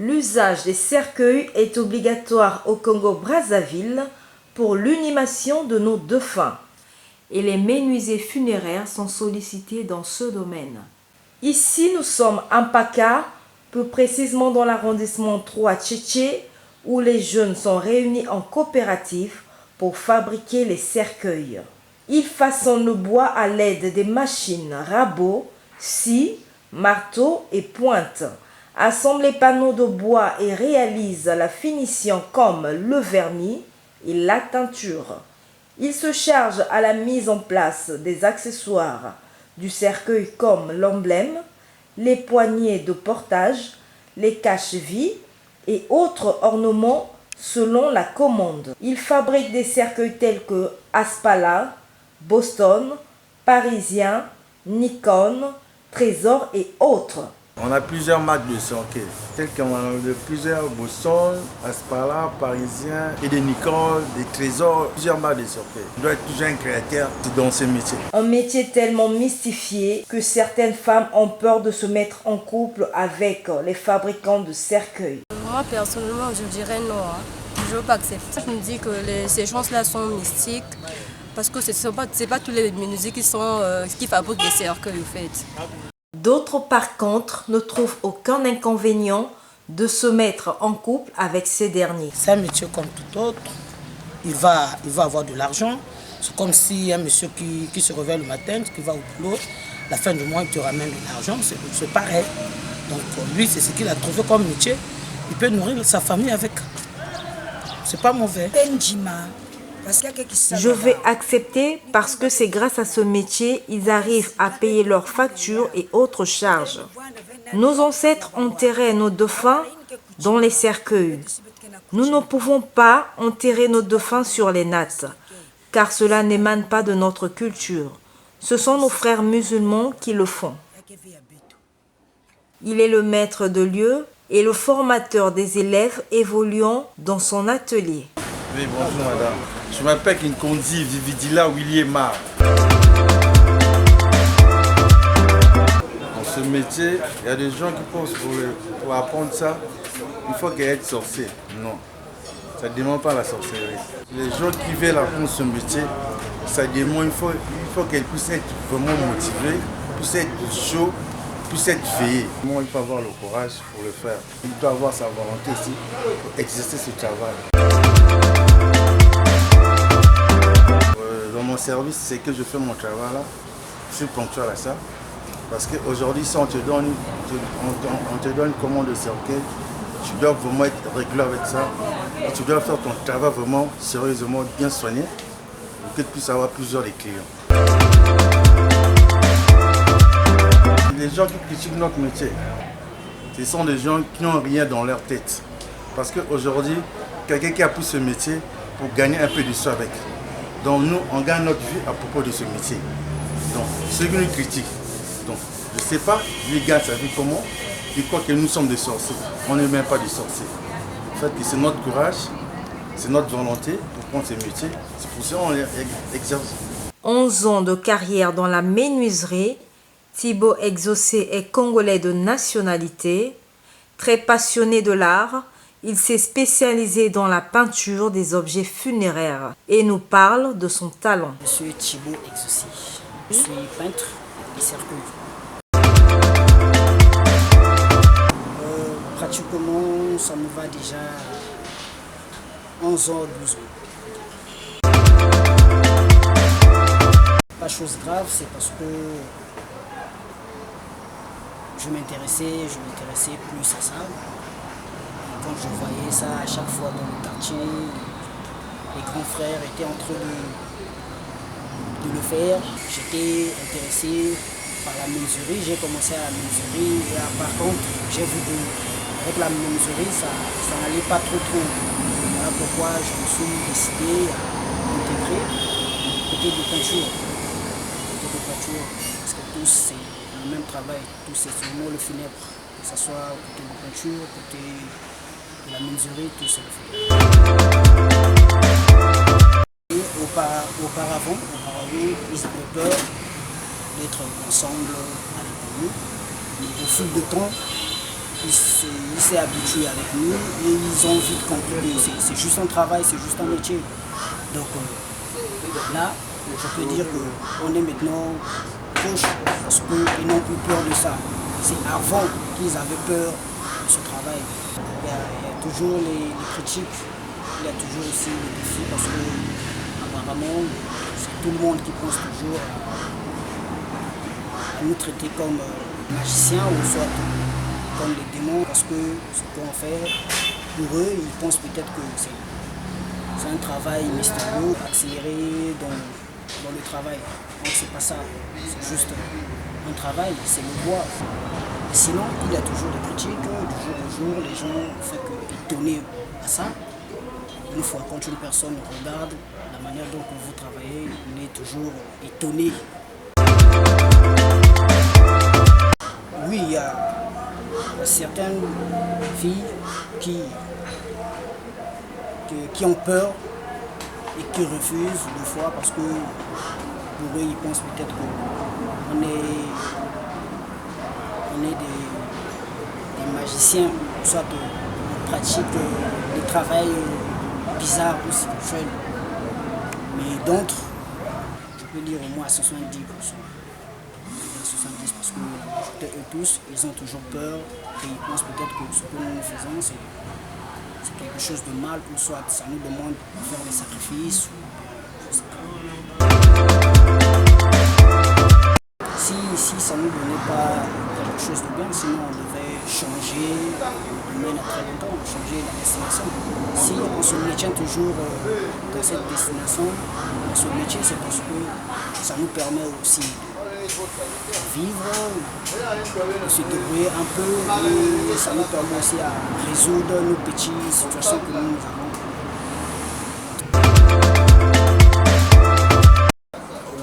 L'usage des cercueils est obligatoire au Congo-Brazzaville pour l'inhumation de nos défunts et les menuisiers funéraires sont sollicités dans ce domaine. Ici, nous sommes à Mpaka, plus précisément dans l'arrondissement 3 Tchétché, où les jeunes sont réunis en coopérative pour fabriquer les cercueils. Ils façonnent le bois à l'aide des machines rabots, scies, marteaux et pointes, assemblent les panneaux de bois et réalisent la finition comme le vernis et la teinture. Ils se chargent à la mise en place des accessoires du cercueil comme l'emblème, les poignées de portage, les caches-vies et autres ornements selon la commande. Ils fabriquent des cercueils tels que Aspala, Boston, Parisien, Nikon, Trésor et autres. On a plusieurs marques de cercueils, tels qu'on a de plusieurs Boston, Aspala, Parisien et des Nikon, des Trésors, plusieurs marques de cercueils. On doit être toujours un créateur dans ce métier. Un métier tellement mystifié que certaines femmes ont peur de se mettre en couple avec les fabricants de cercueils. Moi personnellement je dirais non, je ne veux pas accepter. Je me dis que ces choses-là sont mystiques parce que ce n'est pas tous les menuisiers qui fabriquent des cercueils en fait. D'autres par contre ne trouvent aucun inconvénient de se mettre en couple avec ces derniers. C'est un métier comme tout autre, il va avoir de l'argent. C'est comme si un monsieur qui se réveille le matin, qui va au boulot, la fin du mois il te ramène de l'argent, c'est pareil. Donc lui c'est ce qu'il a trouvé comme métier, il peut nourrir sa famille avec. C'est pas mauvais. Je vais accepter parce que c'est grâce à ce métier ils arrivent à payer leurs factures et autres charges. Nos ancêtres enterraient nos défunts dans les cercueils. Nous ne pouvons pas enterrer nos défunts sur les nattes, car cela n'émane pas de notre culture. Ce sont nos frères musulmans qui le font. Il est le maître de lieu et le formateur des élèves évoluant dans son atelier. Oui, bonjour madame. Je m'appelle Kinkondi Vividila Williamar. Dans ce métier, il y a des gens qui pensent pour apprendre ça, il faut qu'elle être sorcier. Non, ça ne demande pas la sorcellerie. Les gens qui veulent apprendre ce métier, ça demande, il faut qu'elle puisse être vraiment motivée, puisse être chaud, puisse être veillée. Il faut avoir le courage pour le faire. Il doit avoir sa volonté aussi pour exercer ce travail. Dans mon service, c'est que je fais mon travail là, je suis ponctuel à ça. Parce qu'aujourd'hui, si on te donne une commande de cercueil, tu dois vraiment être régulier avec ça. Et tu dois faire ton travail vraiment sérieusement, bien soigné, pour que tu puisses avoir plusieurs clients. Les gens qui critiquent notre métier, ce sont des gens qui n'ont rien dans leur tête. Parce qu'aujourd'hui, quelqu'un qui a pris ce métier pour gagner un peu de soi avec. Donc nous, on gagne notre vie à propos de ce métier. Donc ceux qui nous critiquent, donc, je ne sais pas, lui gagne sa vie comment, il croit que nous sommes des sorciers. On n'est même pas des sorciers. En fait, c'est notre courage, c'est notre volonté pour prendre ce métier. C'est pour ça qu'on exerce. 11 ans de carrière dans la menuiserie, Thibaut Exaucé est congolais de nationalité. Très passionné de l'art, il s'est spécialisé dans la peinture des objets funéraires et nous parle de son talent. Je suis Thibaut Exaucé, je suis peintre des cercueils. Pratiquement, ça me va déjà 11 ans, 12 ans. Pas chose grave, c'est parce que je m'intéressais plus à ça. Quand je voyais ça à chaque fois dans le quartier, les grands frères étaient en train de le faire. J'étais intéressé par la menuiserie, j'ai commencé à la menuiserie et par contre j'ai vu qu'avec la menuiserie ça n'allait pas trop. Voilà pourquoi je me suis décidé à intégrer le côté de peinture. Parce que tous c'est le même travail, tous c'est vraiment le funèbre, que ce soit côté de peinture, côté de la menuiserie, tout c'est le funèbre. Et auparavant, ils avaient peur d'être ensemble avec nous. Mais au fil du temps, il s'est habitué avec nous et ils ont vite compris que c'est juste un travail, c'est juste un métier. Donc là, je peux dire qu'on est maintenant proche parce qu'ils n'ont plus peur de ça. C'est avant qu'ils avaient peur de ce travail. Il y a toujours les critiques, il y a toujours aussi les défis parce que apparemment c'est tout le monde qui pense toujours à nous traiter comme magiciens ou soit comme des démons parce que ce qu'on fait, pour eux, ils pensent peut-être que c'est un travail mystérieux, accéléré dans le travail. Donc c'est pas ça, c'est juste un travail, c'est le bois. Sinon, il y a toujours des critiques, du jour au jour, les gens font étonner à ça. Une fois quand une personne regarde la manière dont vous travaillez, il est toujours étonné. Oui, il y a certaines filles qui ont peur et qui refusent des fois parce que pour eux, ils pensent peut-être qu'on est des magiciens, soit on pratique des travails bizarres ou spirituels. Mais d'autres, je peux dire au moins à 70%. 70 parce que eux tous, ils ont toujours peur et ils pensent peut-être que ce que nous faisons, c'est quelque chose de mal ou soit ça nous demande de faire des sacrifices ou je sais pas. Si ça ne nous donnait pas quelque chose de bien, sinon on devait changer le domaine à très longtemps, changer la destination. Si on se maintient toujours dans cette destination, dans ce métier, c'est parce que ça nous permet aussi de vivre, de se débrouiller un peu et ça nous permet aussi à résoudre nos petites situations que nous avons.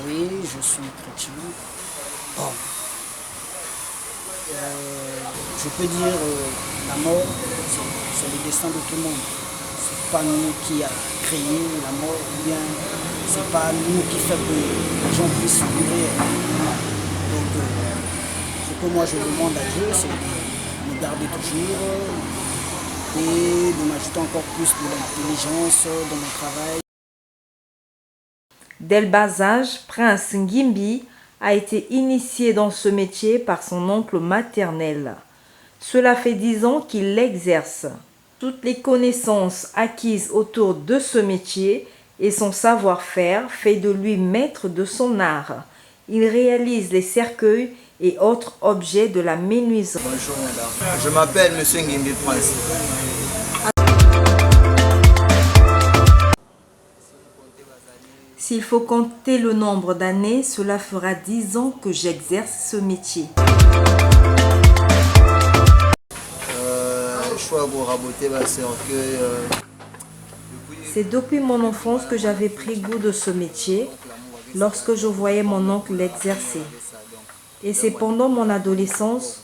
Oui, je suis chrétien. Bon. Je peux dire la mort, c'est le destin de tout le monde. C'est pas nous qui a créé la mort, ou bien c'est pas nous qui fait que les gens puissent mourir. Donc ce que moi je demande à Dieu, c'est de me garder toujours et de m'ajouter encore plus de l'intelligence dans mon travail. Dès le bas âge, Prince Ngimbi a été initié dans ce métier par son oncle maternel. Cela fait 10 ans qu'il l'exerce. Toutes les connaissances acquises autour de ce métier et son savoir-faire fait de lui maître de son art. Il réalise les cercueils et autres objets de la menuiserie. Bonjour madame, je m'appelle Monsieur Ngimbi Prince. S'il faut compter le nombre d'années, cela fera 10 ans que j'exerce ce métier. C'est depuis mon enfance que j'avais pris goût de ce métier, lorsque je voyais mon oncle l'exercer. Et c'est pendant mon adolescence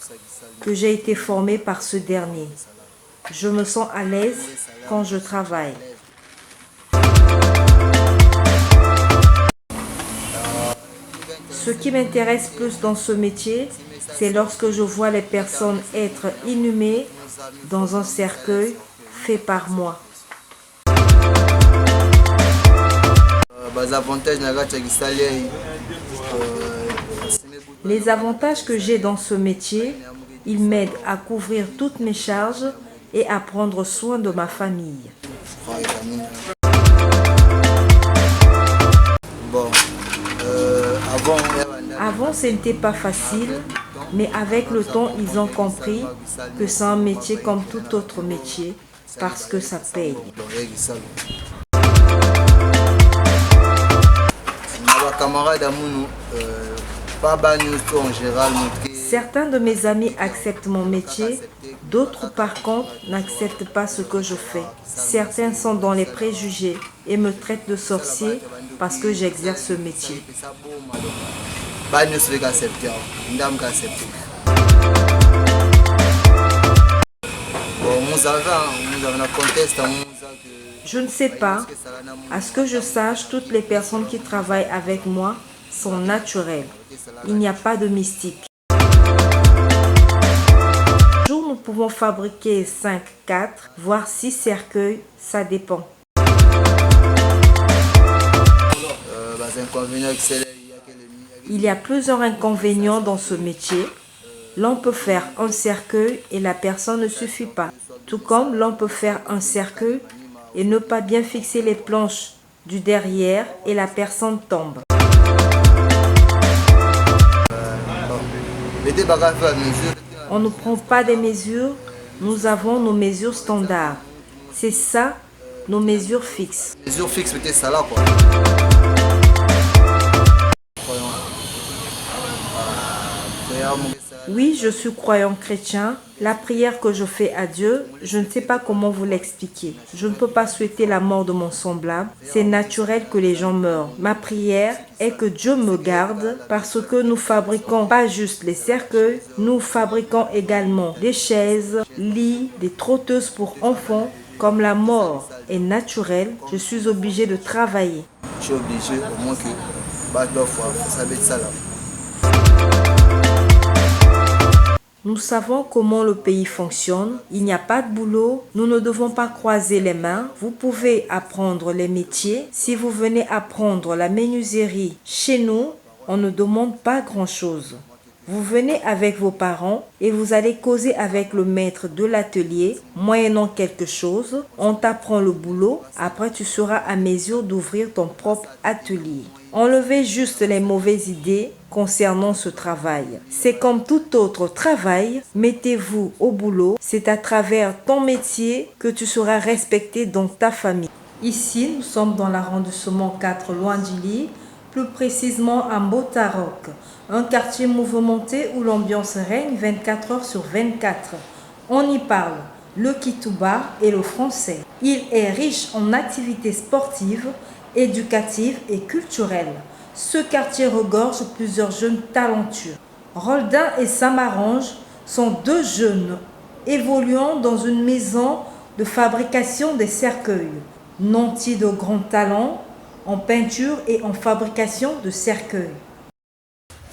que j'ai été formée par ce dernier. Je me sens à l'aise quand je travaille. Ce qui m'intéresse plus dans ce métier, c'est lorsque je vois les personnes être inhumées dans un cercueil fait par moi. Les avantages que j'ai dans ce métier, ils m'aident à couvrir toutes mes charges et à prendre soin de ma famille. Avant, ce n'était pas facile, mais avec le temps, ils ont compris que c'est un métier comme tout autre métier, parce que ça paye. Certains de mes amis acceptent mon métier, d'autres par contre n'acceptent pas ce que je fais. Certains sont dans les préjugés et me traitent de sorcier parce que j'exerce ce métier. Je ne sais pas. À ce que je sache, toutes les personnes qui travaillent avec moi sont naturelles. Il n'y a pas de mystique. Un jour, nous pouvons fabriquer 5, 4, voire 6 cercueils, ça dépend. Il y a plusieurs inconvénients dans ce métier. L'on peut faire un cercueil et la personne ne suffit pas. Tout comme l'on peut faire un cercueil et ne pas bien fixer les planches du derrière et la personne tombe. On ne prend pas des mesures, nous avons nos mesures standards. C'est ça, nos mesures fixes. Mesures fixes, mettez ça là quoi. Oui, je suis croyant chrétien. La prière que je fais à Dieu, je ne sais pas comment vous l'expliquer. Je ne peux pas souhaiter la mort de mon semblable. C'est naturel que les gens meurent. Ma prière est que Dieu me garde parce que nous fabriquons pas juste les cercueils, nous fabriquons également des chaises, lits, des trotteuses pour enfants. Comme la mort est naturelle, je suis obligée de travailler. Je suis obligé au moins que ça va être ça là. Nous savons comment le pays fonctionne. Il n'y a pas de boulot. Nous ne devons pas croiser les mains. Vous pouvez apprendre les métiers. Si vous venez apprendre la menuiserie chez nous, on ne demande pas grand-chose. Vous venez avec vos parents et vous allez causer avec le maître de l'atelier, moyennant quelque chose. On t'apprend le boulot. Après, tu seras à mesure d'ouvrir ton propre atelier. Enlevez juste les mauvaises idées concernant ce travail. C'est comme tout autre travail. Mettez-vous au boulot. C'est à travers ton métier que tu seras respecté dans ta famille. Ici, nous sommes dans l'arrondissement 4 Loindili, plus précisément à Botarok, un quartier mouvementé où l'ambiance règne 24 heures sur 24. On y parle le kitouba et le français. Il est riche en activités sportives, éducatives et culturelles. Ce quartier regorge plusieurs jeunes talentueux. Roldin et Samarange sont deux jeunes évoluant dans une maison de fabrication des cercueils, nantis de grands talents en peinture et en fabrication de cercueils.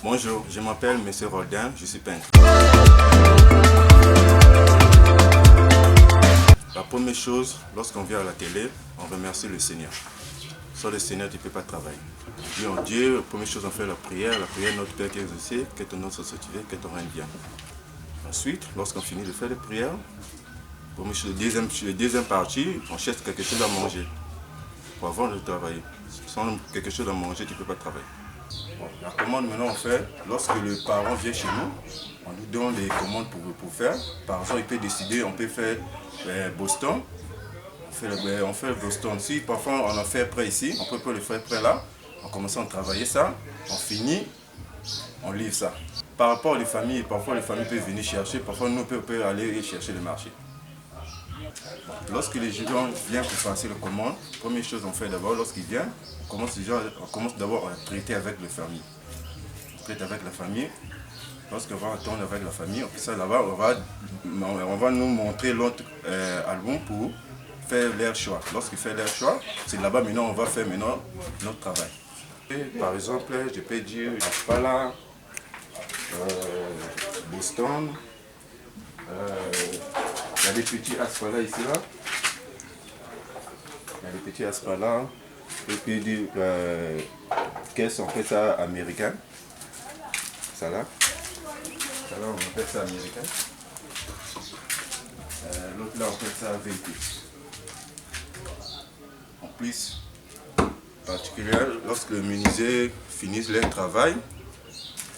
Bonjour, je m'appelle M. Roldin, je suis peintre. La première chose, lorsqu'on vient à la télé, on remercie le Seigneur. Sans le Seigneur, tu ne peux pas travailler. Dieu en Dieu, la première chose, on fait la prière notre Père qui est aux cieux, que ton nom soit sanctifié, que ton règne vienne. Ensuite, lorsqu'on finit de faire les prières, la deuxième partie, on cherche quelque chose à manger pour avoir de travailler. Sans quelque chose à manger, tu ne peux pas travailler. Bon, la commande maintenant on fait, lorsque le parent vient chez nous, on nous donne les commandes pour faire. Par exemple, il peut décider, on peut faire Boston. On fait le Boston. Si parfois on en fait près ici, on peut pas le faire près là. On commence à travailler ça, on finit, on livre ça. Par rapport aux familles, parfois les familles peuvent venir chercher, parfois nous on peut aller chercher le marché. Lorsque les gens viennent pour passer la commande, première chose qu'on fait d'abord, lorsqu'ils viennent, on commence d'abord à traiter avec les familles. On traite avec la famille. Lorsqu'on va entendre avec la famille, ça là-bas, on va nous montrer l'autre album pour faire leur choix. Lorsqu'ils font leur choix, c'est là-bas maintenant on va faire maintenant notre travail. Et, par exemple, je peux dire Aspala, Boston, il y a des petits Aspala ici là. Il y a des petits Aspala. Et puis dire qu'est-ce qu'on fait ça américain. Ça là. Ça là on appelle ça américain. L'autre là on appelle ça véhicule. En plus, particulièrement lorsque les menuisiers finissent leur travail,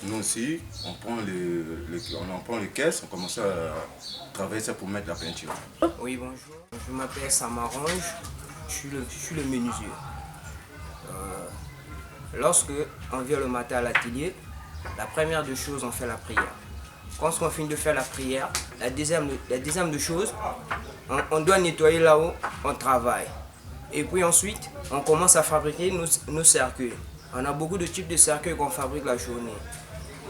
nous aussi, on prend les caisses, on commence à travailler ça pour mettre la peinture. Oui, bonjour. Je m'appelle Samarange, je suis le menuisier. Lorsque on vient le matin à l'atelier, la première des choses, on fait la prière. Quand on finit de faire la prière, la deuxième des choses, on doit nettoyer là-haut, on travaille. Et puis ensuite, on commence à fabriquer nos cercueils. On a beaucoup de types de cercueils qu'on fabrique la journée.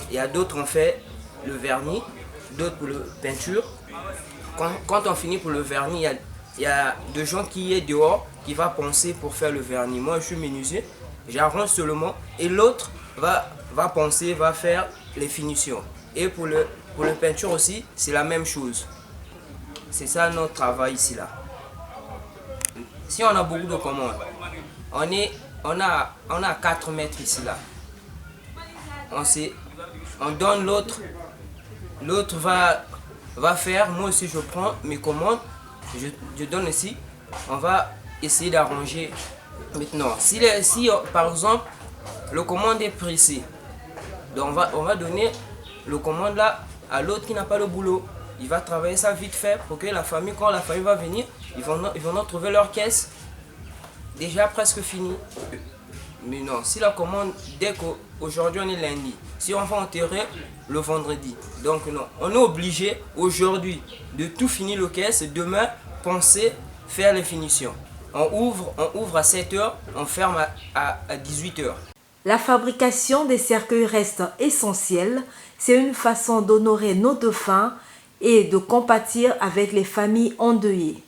Il y a d'autres, on fait le vernis, d'autres pour la peinture. Quand on finit pour le vernis, il y a des gens qui est dehors qui va penser pour faire le vernis. Moi, je suis menuisier, j'arrange seulement. Et l'autre va penser, va faire les finitions. Et pour le peinture aussi, c'est la même chose. C'est ça notre travail ici là. Si on a beaucoup de commandes, on a 4 mètres ici là. On donne l'autre va faire, moi aussi je prends mes commandes, je donne ici, on va essayer d'arranger. Maintenant, si par exemple le commande est pressé, donc on va donner le commande là à l'autre qui n'a pas le boulot. Il va travailler ça vite fait pour que la famille, quand la famille va venir, ils vont trouver leur caisse déjà presque finie. Mais non, si la commande, dès qu'aujourd'hui on est lundi, si on va enterrer le vendredi, donc non, on est obligé aujourd'hui de tout finir le caisse, demain penser faire les finitions. On ouvre à 7h, on ferme à 18h. La fabrication des cercueils reste essentielle. C'est une façon d'honorer nos défunts et de compatir avec les familles endeuillées.